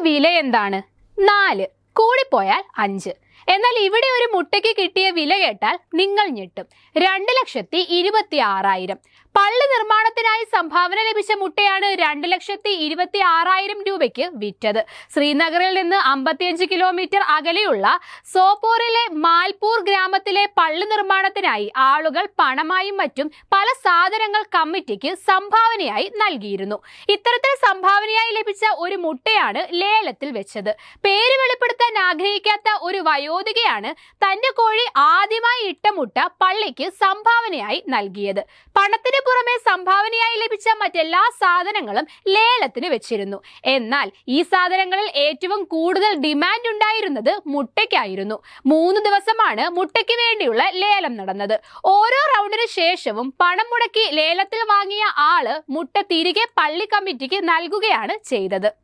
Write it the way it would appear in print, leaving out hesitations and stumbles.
വില എന്താണ്? 4, കൂടിപ്പോയാൽ 5. എന്നാൽ ഇവിടെ ഒരു മുട്ടയ്ക്ക് കിട്ടിയ വില കേട്ടാൽ നിങ്ങൾ ഞെട്ടും. 2,26,000. പള്ളി നിർമ്മാണത്തിനായി സംഭാവന ലഭിച്ച മുട്ടയാണ് 2,26,000 രൂപയ്ക്ക് വിറ്റത്. ശ്രീനഗറിൽ നിന്ന് 55 കിലോമീറ്റർ അകലെയുള്ള സോപോറിലെ മാൽപൂർ ഗ്രാമത്തിലെ പള്ളി നിർമ്മാണത്തിനായി ആളുകൾ പണമായും മറ്റും പല സാധനങ്ങൾ കമ്മിറ്റിക്ക് സംഭാവനയായി നൽകിയിരുന്നു. ഇത്തരത്തിൽ സംഭാവനയായി ലഭിച്ച ഒരു മുട്ടയാണ് ലേലത്തിൽ വെച്ചത്. പേര് വെളിപ്പെടുത്താൻ ആഗ്രഹിക്കാത്ത ഒരു വയോധികയാണ് തന്റെ കോഴി ആദ്യമായി ഇട്ട മുട്ട പള്ളിക്ക് സംഭാവനയായി നൽകിയത്. പണത്തിന് പുറമെ സംഭാവനയായി ലഭിച്ച മറ്റെല്ലാ സാധനങ്ങളും ലേലത്തിന് വെച്ചിരുന്നു. എന്നാൽ ഈ സാധനങ്ങളിൽ ഏറ്റവും കൂടുതൽ ഡിമാൻഡ് ഉണ്ടായിരുന്നത് മുട്ടയ്ക്കായിരുന്നു. 3 ദിവസമാണ് മുട്ടയ്ക്ക് വേണ്ടിയുള്ള ലേലം നടന്നത്. ഓരോ റൗണ്ടിന് ശേഷവും പണം മുടക്കി ലേലത്തിൽ വാങ്ങിയ ആള് മുട്ട തിരികെ പള്ളി കമ്മിറ്റിക്ക് നൽകുകയാണ് ചെയ്തത്.